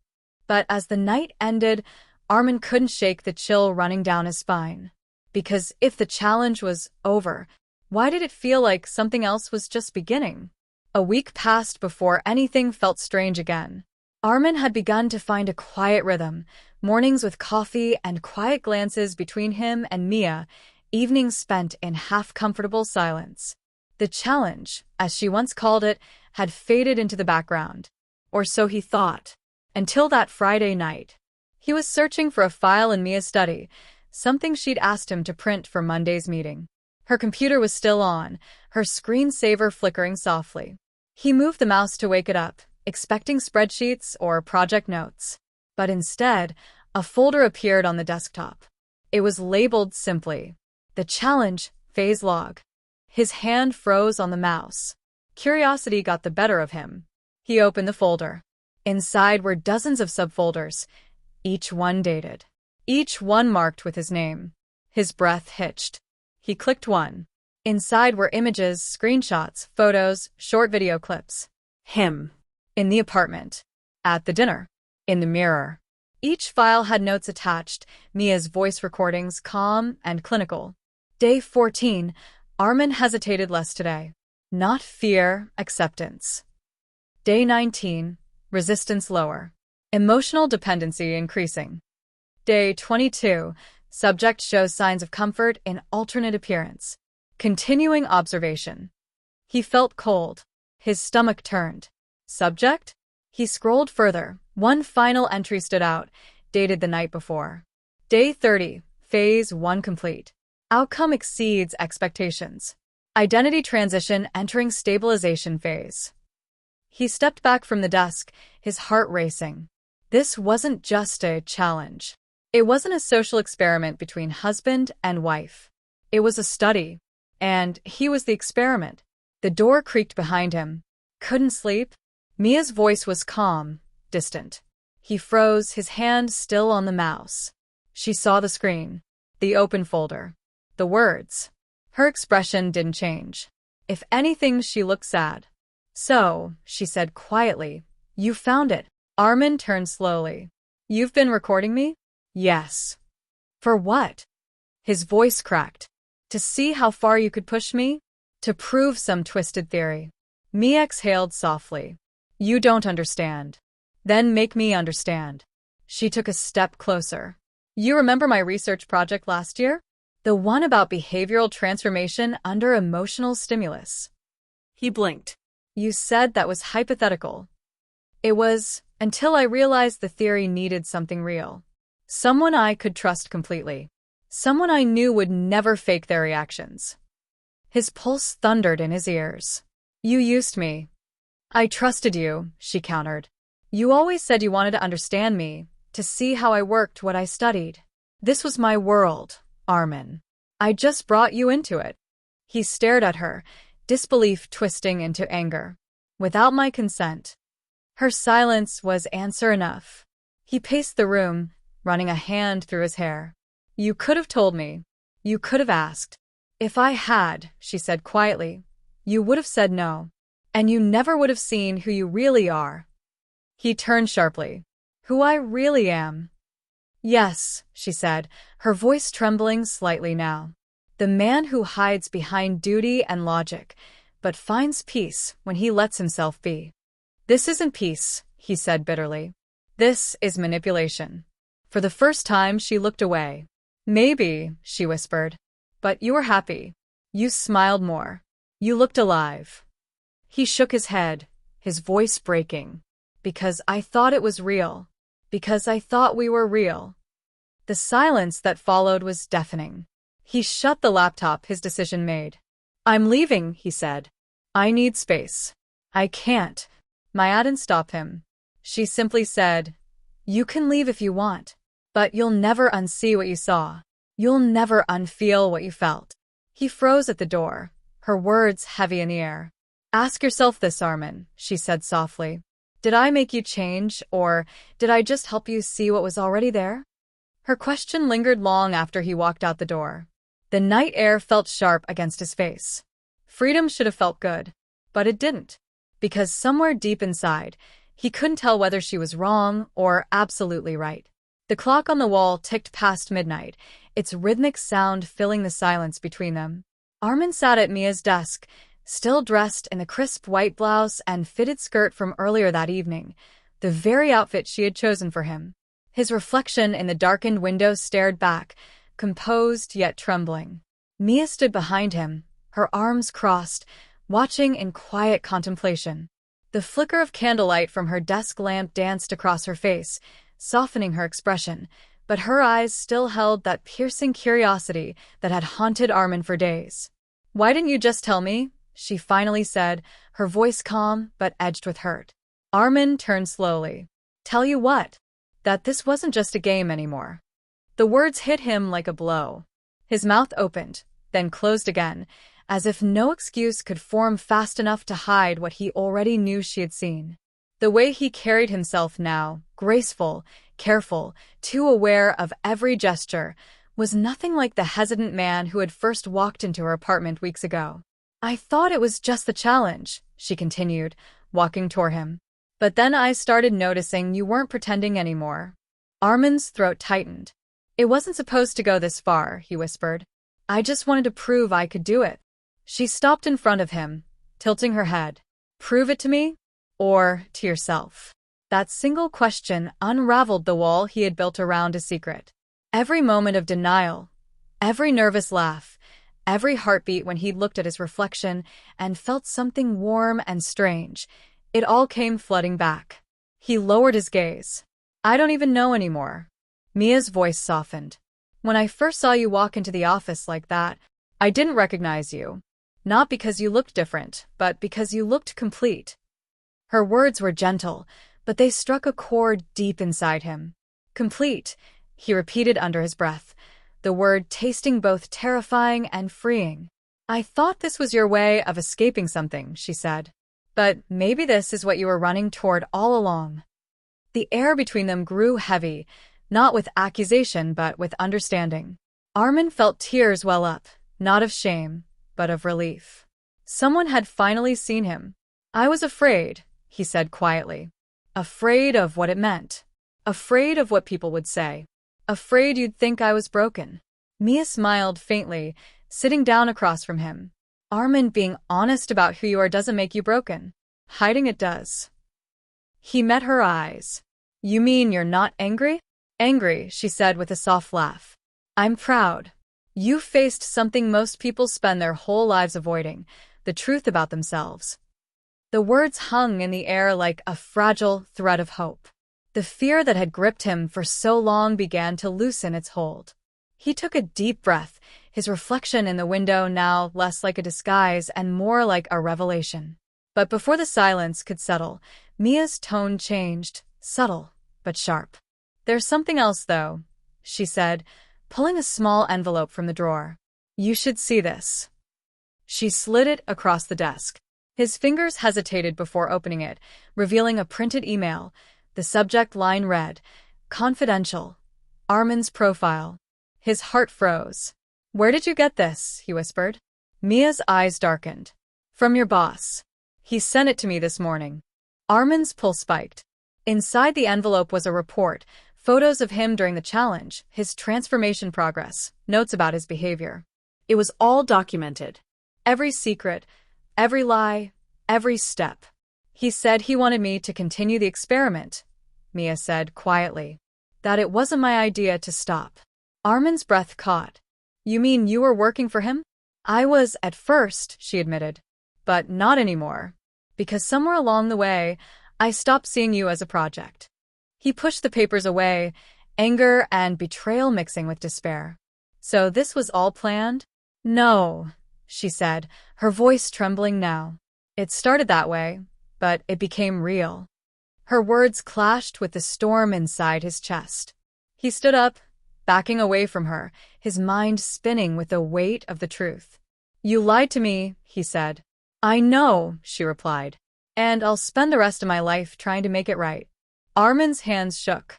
But as the night ended, Armin couldn't shake the chill running down his spine. Because if the challenge was over, why did it feel like something else was just beginning? A week passed before anything felt strange again. Armin had begun to find a quiet rhythm, mornings with coffee and quiet glances between him and Mia, evenings spent in half-comfortable silence. The challenge, as she once called it, had faded into the background. Or so he thought. Until that Friday night. He was searching for a file in Mia's study, something she'd asked him to print for Monday's meeting. Her computer was still on, her screensaver flickering softly. He moved the mouse to wake it up, expecting spreadsheets or project notes. But instead, a folder appeared on the desktop. It was labeled simply, "The Challenge, Phase Log." His hand froze on the mouse. Curiosity got the better of him. He opened the folder. Inside were dozens of subfolders, each one dated. Each one marked with his name. His breath hitched. He clicked one. Inside were images, screenshots, photos, short video clips. Him. In the apartment. At the dinner. In the mirror. Each file had notes attached, Mia's voice recordings, calm and clinical. Day 14, Armin hesitated less today. Not fear, acceptance. Day 19, resistance lower. Emotional dependency increasing. Day 22, subject shows signs of comfort in alternate appearance. Continuing observation. He felt cold. His stomach turned. Subject? He scrolled further. One final entry stood out, dated the night before. Day 30, Phase 1 complete. Outcome exceeds expectations. Identity transition entering stabilization phase. He stepped back from the desk, his heart racing. This wasn't just a challenge. It wasn't a social experiment between husband and wife. It was a study. And he was the experiment. The door creaked behind him. Couldn't sleep? Mia's voice was calm, distant. He froze, his hand still on the mouse. She saw the screen, the open folder, the words. Her expression didn't change. If anything, she looked sad. So, she said quietly, you found it. Armin turned slowly. You've been recording me? Yes. For what? His voice cracked. To see how far you could push me? To prove some twisted theory. Mia exhaled softly. You don't understand. Then make me understand. She took a step closer. You remember my research project last year? The one about behavioral transformation under emotional stimulus. He blinked. You said that was hypothetical. It was, until I realized the theory needed something real. Someone I could trust completely. Someone I knew would never fake their reactions. His pulse thundered in his ears. You used me. I trusted you, she countered. You always said you wanted to understand me, to see how I worked, what I studied. This was my world, Armin. I just brought you into it. He stared at her, disbelief twisting into anger. Without my consent. Her silence was answer enough. He paced the room, running a hand through his hair. You could have told me. You could have asked. If I had, she said quietly, you would have said no. And you never would have seen who you really are. He turned sharply. Who I really am. Yes, she said, her voice trembling slightly now. The man who hides behind duty and logic, but finds peace when he lets himself be. This isn't peace, he said bitterly. This is manipulation. For the first time, she looked away. Maybe, she whispered. But you were happy. You smiled more. You looked alive. He shook his head, his voice breaking. Because I thought it was real. Because I thought we were real. The silence that followed was deafening. He shut the laptop, his decision made. I'm leaving, he said. I need space. I can't. Maya didn't stop him. She simply said, you can leave if you want, but you'll never unsee what you saw. You'll never unfeel what you felt. He froze at the door, her words heavy in the air. Ask yourself this, Armin, she said softly. Did I make you change, or did I just help you see what was already there? Her question lingered long after he walked out the door. The night air felt sharp against his face. Freedom should have felt good, but it didn't. Because somewhere deep inside, he couldn't tell whether she was wrong or absolutely right. The clock on the wall ticked past midnight, its rhythmic sound filling the silence between them. Armin sat at Mia's desk, still dressed in the crisp white blouse and fitted skirt from earlier that evening, the very outfit she had chosen for him. His reflection in the darkened window stared back, composed yet trembling. Mia stood behind him, her arms crossed, watching in quiet contemplation. The flicker of candlelight from her desk lamp danced across her face, softening her expression, but her eyes still held that piercing curiosity that had haunted Armin for days. "Why didn't you just tell me?" she finally said, her voice calm but edged with hurt. Armin turned slowly. "Tell you what? That this wasn't just a game anymore." The words hit him like a blow. His mouth opened, then closed again, as if no excuse could form fast enough to hide what he already knew she had seen. The way he carried himself now, graceful, careful, too aware of every gesture, was nothing like the hesitant man who had first walked into her apartment weeks ago. "I thought it was just the challenge," she continued, walking toward him. "But then I started noticing you weren't pretending anymore." Armin's throat tightened. "It wasn't supposed to go this far," he whispered. "I just wanted to prove I could do it." She stopped in front of him, tilting her head. "Prove it to me? Or to yourself?" That single question unraveled the wall he had built around his secret. Every moment of denial, every nervous laugh, every heartbeat when he looked at his reflection and felt something warm and strange, it all came flooding back. He lowered his gaze. "I don't even know anymore." Mia's voice softened. "When I first saw you walk into the office like that, I didn't recognize you. Not because you looked different, but because you looked complete." Her words were gentle, but they struck a chord deep inside him. "Complete," he repeated under his breath, the word tasting both terrifying and freeing. "I thought this was your way of escaping something," she said. "But maybe this is what you were running toward all along." The air between them grew heavy, not with accusation but with understanding. Armin felt tears well up, not of shame, but of relief. Someone had finally seen him. "I was afraid," he said quietly. "Afraid of what it meant. Afraid of what people would say. Afraid you'd think I was broken." Mia smiled faintly, sitting down across from him. "Armin, being honest about who you are doesn't make you broken. Hiding it does." He met her eyes. "You mean you're not angry?" "Angry," she said with a soft laugh. "I'm proud. You faced something most people spend their whole lives avoiding, the truth about themselves." The words hung in the air like a fragile thread of hope. The fear that had gripped him for so long began to loosen its hold. He took a deep breath, his reflection in the window now less like a disguise and more like a revelation. But before the silence could settle, Mia's tone changed, subtle but sharp. "There's something else, though," she said, pulling a small envelope from the drawer. "You should see this." She slid it across the desk. His fingers hesitated before opening it, revealing a printed email. The subject line read, "Confidential. Armin's profile." His heart froze. "Where did you get this?" he whispered. Mia's eyes darkened. "From your boss. He sent it to me this morning." Armin's pulse spiked. Inside the envelope was a report, photos of him during the challenge, his transformation progress, notes about his behavior. It was all documented. Every secret, every lie, every step. "He said he wanted me to continue the experiment," Mia said quietly. "That it wasn't my idea to stop." Armin's breath caught. "You mean you were working for him?" "I was at first," she admitted. "But not anymore. Because somewhere along the way, I stopped seeing you as a project." He pushed the papers away, anger and betrayal mixing with despair. "So this was all planned?" "No," she said, her voice trembling now. "It started that way, but it became real." Her words clashed with the storm inside his chest. He stood up, backing away from her, his mind spinning with the weight of the truth. "You lied to me," he said. "I know," she replied. "And I'll spend the rest of my life trying to make it right." Armin's hands shook.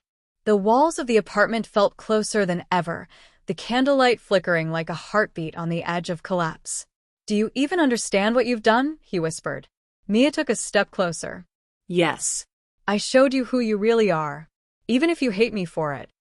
The walls of the apartment felt closer than ever, the candlelight flickering like a heartbeat on the edge of collapse. "Do you even understand what you've done?" he whispered. Mia took a step closer. Yes. "I showed you who you really are, even if you hate me for it."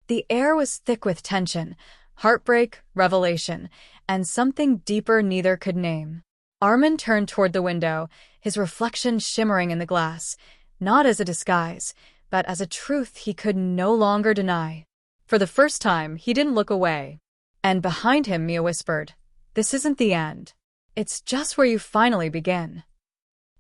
The air was thick with tension, heartbreak, revelation, and something deeper neither could name. Armin turned toward the window, his reflection shimmering in the glass, not as a disguise, but as a truth he could no longer deny. For the first time, he didn't look away. And behind him, Mia whispered, "This isn't the end. It's just where you finally begin."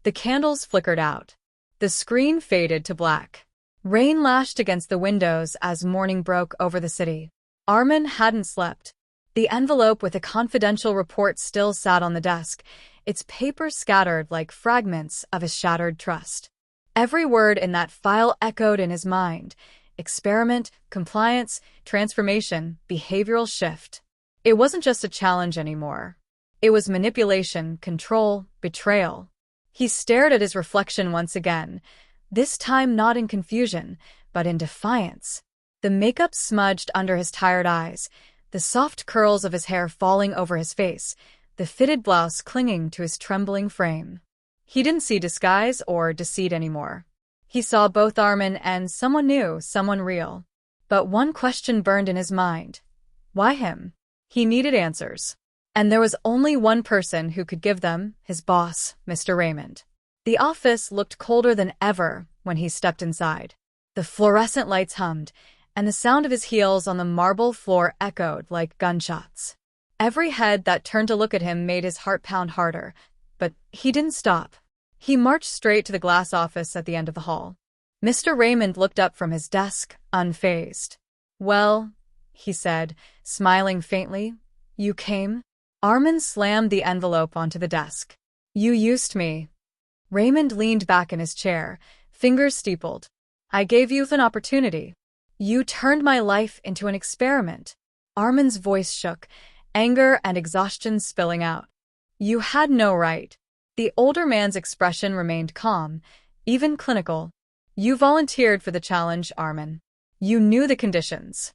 The candles flickered out. The screen faded to black. Rain lashed against the windows as morning broke over the city. Armin hadn't slept. The envelope with a confidential report still sat on the desk, its paper scattered like fragments of a shattered trust. Every word in that file echoed in his mind. Experiment, compliance, transformation, behavioral shift. It wasn't just a challenge anymore. It was manipulation, control, betrayal. He stared at his reflection once again, this time not in confusion, but in defiance. The makeup smudged under his tired eyes, the soft curls of his hair falling over his face, the fitted blouse clinging to his trembling frame. He didn't see disguise or deceit anymore. He saw both Armin and someone new, someone real. But one question burned in his mind. Why him? He needed answers. And there was only one person who could give them, his boss, Mr. Raymond. The office looked colder than ever when he stepped inside. The fluorescent lights hummed, and the sound of his heels on the marble floor echoed like gunshots. Every head that turned to look at him made his heart pound harder, but he didn't stop. He marched straight to the glass office at the end of the hall. Mr. Raymond looked up from his desk, unfazed. "Well," he said, smiling faintly, "you came?" Armin slammed the envelope onto the desk. "You used me." Raymond leaned back in his chair, fingers steepled. "I gave you an opportunity. You turned my life into an experiment." Armin's voice shook, anger and exhaustion spilling out. "You had no right." The older man's expression remained calm, even clinical. "You volunteered for the challenge, Armin. You knew the conditions."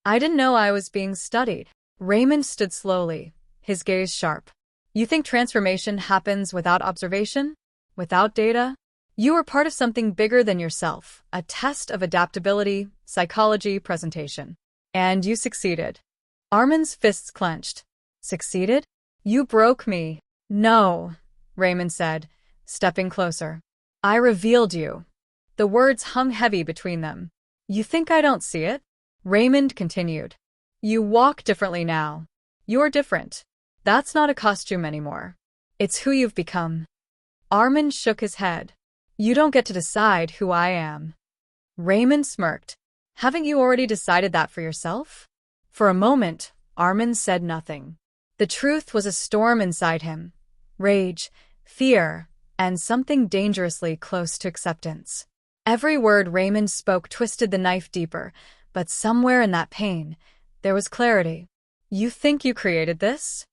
"I didn't know I was being studied." Raymond stood slowly, his gaze sharp. "You think transformation happens without observation? Without data? You were part of something bigger than yourself, a test of adaptability, psychology, presentation. And you succeeded." Armin's fists clenched. "Succeeded? You broke me." "No," Raymond said, stepping closer. "I revealed you." The words hung heavy between them. "You think I don't see it?" Raymond continued. "You walk differently now. You're different. That's not a costume anymore. It's who you've become." Armin shook his head. "You don't get to decide who I am." Raymond smirked. "Haven't you already decided that for yourself?" For a moment, Armin said nothing. The truth was a storm inside him. Rage, fear, and something dangerously close to acceptance. Every word Raymond spoke twisted the knife deeper, but somewhere in that pain, there was clarity. "You think you created this?"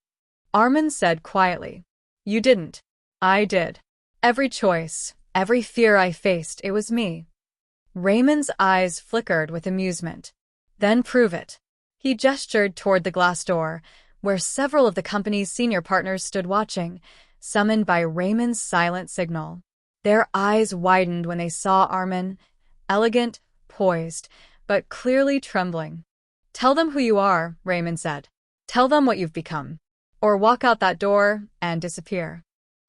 Armin said quietly. "You didn't. I did. Every choice, every fear I faced, it was me." Raymond's eyes flickered with amusement. "Then prove it." He gestured toward the glass door, where several of the company's senior partners stood watching, summoned by Raymond's silent signal. Their eyes widened when they saw Armin, elegant, poised, but clearly trembling. "Tell them who you are," Raymond said. "Tell them what you've become. Or walk out that door and disappear."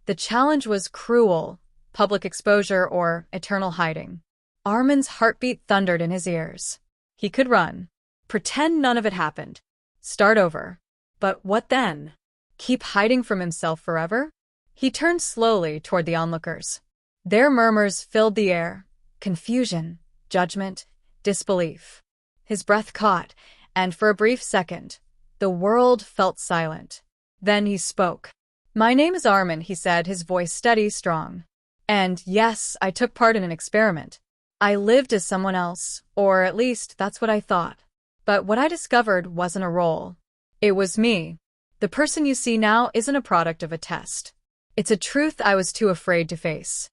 The challenge was cruel, public exposure or eternal hiding. Armin's heartbeat thundered in his ears. He could run. Pretend none of it happened. Start over. But what then? Keep hiding from himself forever? He turned slowly toward the onlookers. Their murmurs filled the air. Confusion, judgment, disbelief. His breath caught, and for a brief second, the world felt silent. Then he spoke. "My name is Armin," he said, his voice steady, strong. "And yes, I took part in an experiment. I lived as someone else, or at least that's what I thought. But what I discovered wasn't a role. It was me. The person you see now isn't a product of a test. It's a truth I was too afraid to face."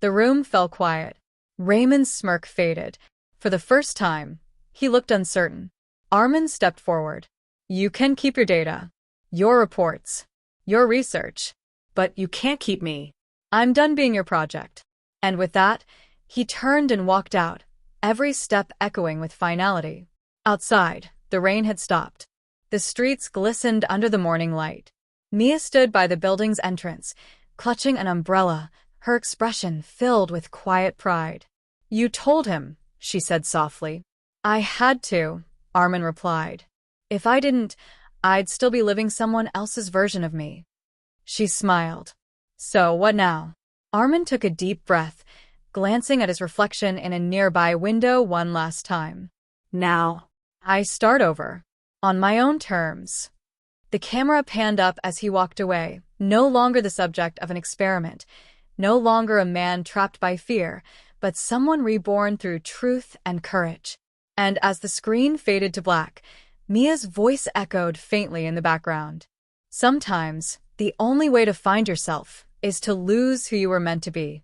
The room fell quiet. Raymond's smirk faded. For the first time, he looked uncertain. Armin stepped forward. You can keep your data, your reports, your research, but you can't keep me. I'm done being your project. And with that, he turned and walked out, every step echoing with finality. Outside, the rain had stopped. The streets glistened under the morning light. Mia stood by the building's entrance, clutching an umbrella, her expression filled with quiet pride. You told him, she said softly. I had to, Armin replied. If I didn't, I'd still be living someone else's version of me. She smiled. So what now? Armin took a deep breath, glancing at his reflection in a nearby window one last time. Now, I start over. On my own terms. The camera panned up as he walked away, no longer the subject of an experiment, no longer a man trapped by fear, but someone reborn through truth and courage. And as the screen faded to black, Mia's voice echoed faintly in the background. Sometimes, the only way to find yourself is to lose who you were meant to be.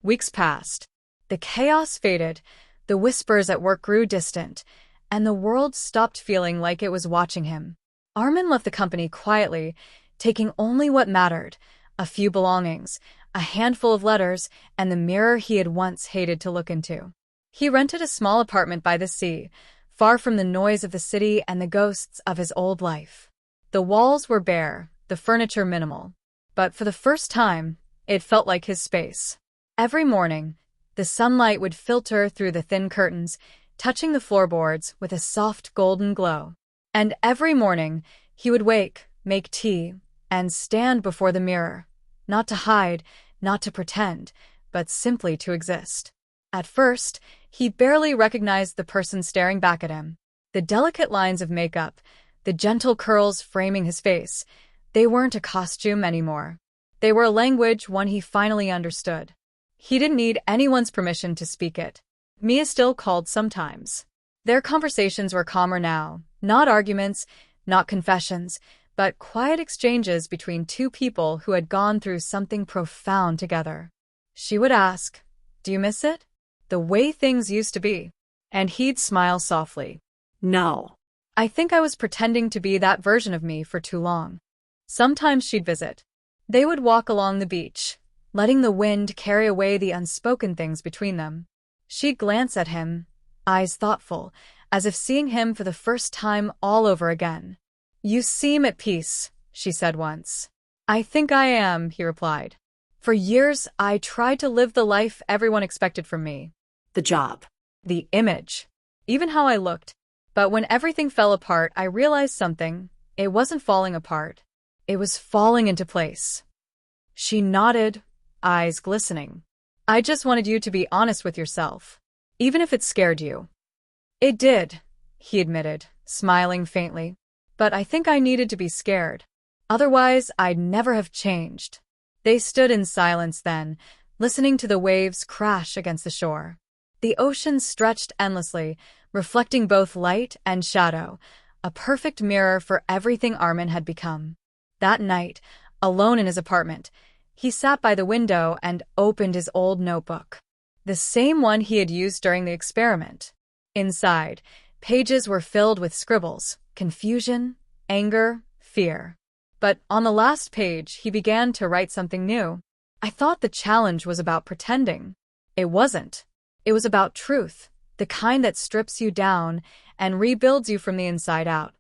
Weeks passed. The chaos faded, the whispers at work grew distant, and the world stopped feeling like it was watching him. Armin left the company quietly, taking only what mattered, a few belongings, a handful of letters, and the mirror he had once hated to look into. He rented a small apartment by the sea, far from the noise of the city and the ghosts of his old life. The walls were bare, the furniture minimal. But for the first time, it felt like his space. Every morning, the sunlight would filter through the thin curtains, touching the floorboards with a soft golden glow. And every morning, he would wake, make tea, and stand before the mirror, not to hide, not to pretend, but simply to exist. At first, he barely recognized the person staring back at him. The delicate lines of makeup, the gentle curls framing his face, they weren't a costume anymore. They were a language one he finally understood. He didn't need anyone's permission to speak it. Mia still called sometimes. Their conversations were calmer now, not arguments, not confessions, but quiet exchanges between two people who had gone through something profound together. She would ask, "Do you miss it? The way things used to be?" And he'd smile softly. "No. I think I was pretending to be that version of me for too long." Sometimes she'd visit. They would walk along the beach, letting the wind carry away the unspoken things between them. She'd glance at him, eyes thoughtful, as if seeing him for the first time all over again. "You seem at peace," she said once. "I think I am," he replied. "For years, I tried to live the life everyone expected from me. The job, the image, even how I looked. But when everything fell apart, I realized something. It wasn't falling apart. It was falling into place." She nodded, eyes glistening. "I just wanted you to be honest with yourself, even if it scared you." "It did," he admitted, smiling faintly. "But I think I needed to be scared. Otherwise, I'd never have changed." They stood in silence then, listening to the waves crash against the shore. The ocean stretched endlessly, reflecting both light and shadow, a perfect mirror for everything Armin had become. That night, alone in his apartment, he sat by the window and opened his old notebook. The same one he had used during the experiment. Inside, pages were filled with scribbles, confusion, anger, fear. But on the last page, he began to write something new. "I thought the challenge was about pretending. It wasn't. It was about truth, the kind that strips you down and rebuilds you from the inside out.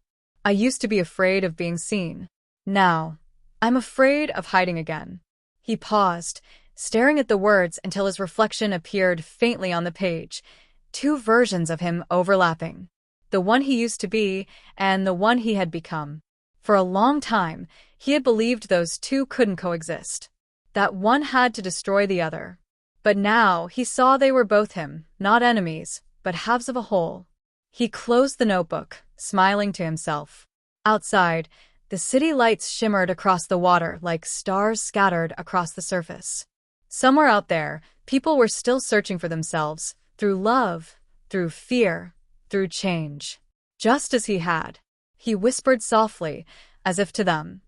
I used to be afraid of being seen. Now, I'm afraid of hiding again." He paused, staring at the words until his reflection appeared faintly on the page, two versions of him overlapping. The one he used to be and the one he had become. For a long time, he had believed those two couldn't coexist, that one had to destroy the other. But now he saw they were both him, not enemies, but halves of a whole. He closed the notebook, smiling to himself. Outside, the city lights shimmered across the water like stars scattered across the surface. Somewhere out there, people were still searching for themselves, through love, through fear, through change. Just as he had. He whispered softly, as if to them,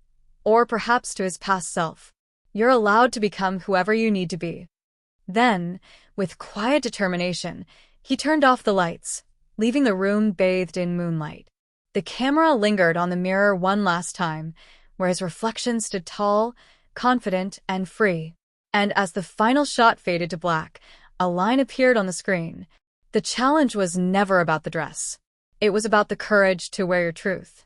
or perhaps to his past self, "You're allowed to become whoever you need to be." Then, with quiet determination, He turned off the lights, leaving the room bathed in moonlight. The camera lingered on the mirror one last time, where his reflection stood tall, confident, and free. And as the final shot faded to black, a line appeared on the screen. The challenge was never about the dress. It was about the courage to wear your truth.